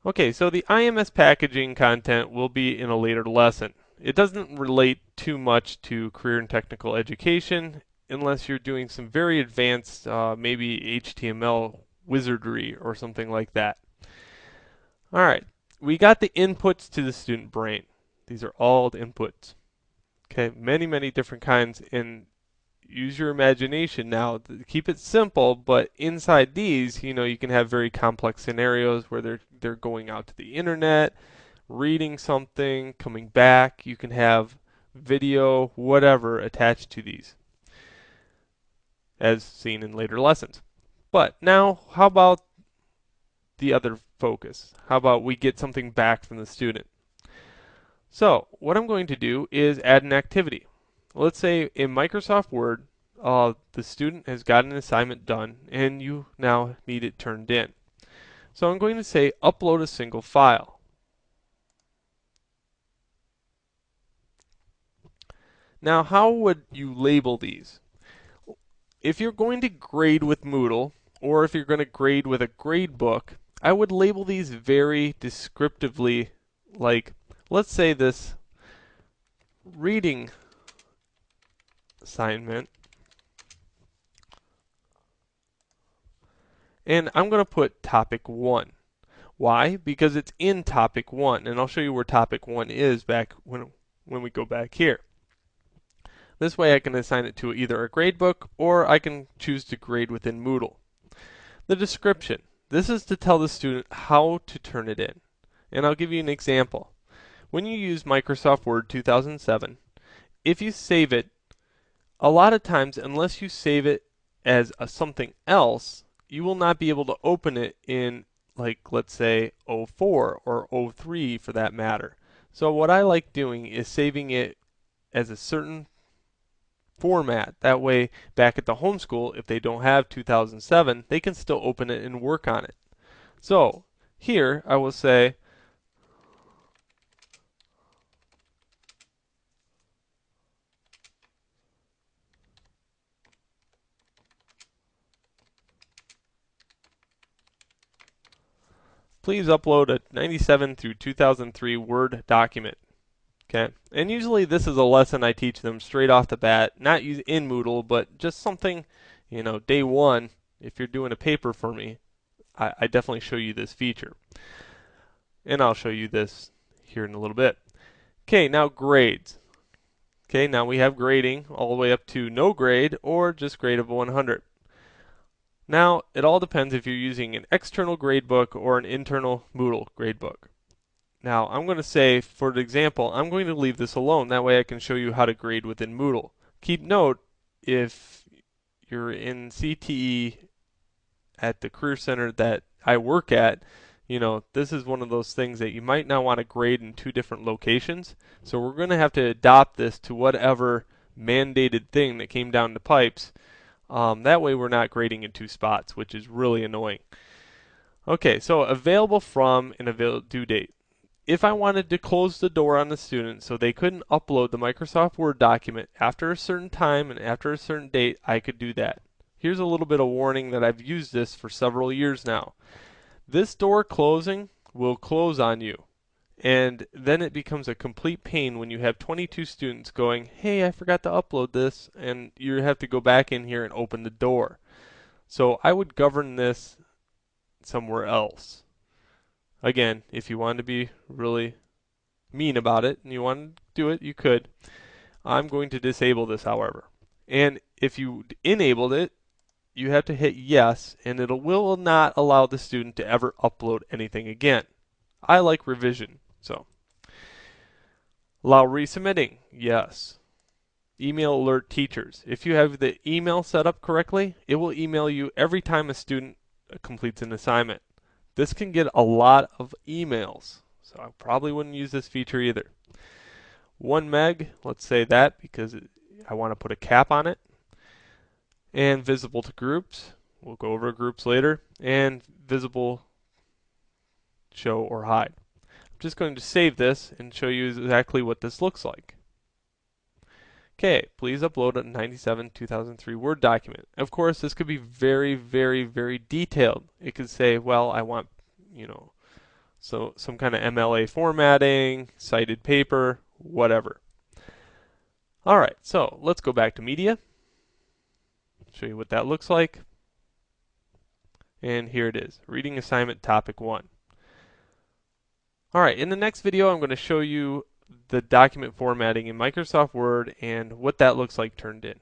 Okay, so the IMS packaging content will be in a later lesson. It doesn't relate too much to career and technical education unless you're doing some very advanced, maybe HTML wizardry or something like that. All right, we got the inputs to the student brain. These are all the inputs. Okay, many different kinds, and use your imagination now. Keep it simple, but inside these, you can have very complex scenarios where they're going out to the internet, reading something, coming back. You can have video, whatever, attached to these, as seen in later lessons. But now, how about the other focus? How about we get something back from the student? So, what I'm going to do is add an activity. Let's say in Microsoft Word, the student has got an assignment done and you now need it turned in. So I'm going to say upload a single file. Now, how would you label these? If you're going to grade with Moodle, or if you're going to grade with a grade book, I would label these very descriptively, like, let's say this reading assignment, and I'm going to put topic 1. Why? Because it's in topic 1, and I'll show you where topic 1 is back when we go back here. This way I can assign it to either a gradebook or I can choose to grade within Moodle. The description. This is to tell the student how to turn it in. And I'll give you an example. When you use Microsoft Word 2007, if you save it, a lot of times, unless you save it as something else, you will not be able to open it in, like, let's say 04 or 03 for that matter. So what I like doing is saving it as a certain format. That way, back at the home school, if they don't have 2007, they can still open it and work on it. So here I will say please upload a 97 through 2003 Word document. Okay, and usually this is a lesson I teach them straight off the bat, not in Moodle, but just something, day one. If you're doing a paper for me, I definitely show you this feature, and I'll show you this here in a little bit. Okay, now grades. Okay, now we have grading all the way up to no grade or just grade of 100. Now, it all depends if you're using an external gradebook or an internal Moodle gradebook. Now, I'm going to say, for the example, I'm going to leave this alone. That way I can show you how to grade within Moodle. Keep note, if you're in CTE at the Career Center that I work at, this is one of those things that you might not want to grade in two different locations. So we're going to have to adopt this to whatever mandated thing that came down the pipes. That way we're not grading in two spots, which is really annoying. Okay, so available from and due date. If I wanted to close the door on the student so they couldn't upload the Microsoft Word document after a certain time and after a certain date, I could do that. Here's a little bit of warning that I've used this for several years now. This door closing will close on you, and then it becomes a complete pain when you have 22 students going, hey, I forgot to upload this, and you have to go back in here and open the door. So I would govern this somewhere else. Again, if you want to be really mean about it and you want to do it, you could. I'm going to disable this, however. And if you enabled it, you have to hit yes, and it will not allow the student to ever upload anything again. I like revision, so. Allow resubmitting, yes. Email alert teachers. If you have the email set up correctly, it will email you every time a student completes an assignment. This can get a lot of emails, so I probably wouldn't use this feature either. 1 meg, let's say that because I want to put a cap on it. And visible to groups. We'll go over groups later. And visible show or hide. I'm just going to save this and show you exactly what this looks like. Okay, please upload a 97/2003 Word document. Of course, this could be very, very, very detailed. It could say, well, I want, So some kind of MLA formatting, cited paper, whatever. All right, so let's go back to media. Show you what that looks like. And here it is, reading assignment topic 1. All right, in the next video, I'm going to show you the document formatting in Microsoft Word and what that looks like turned in.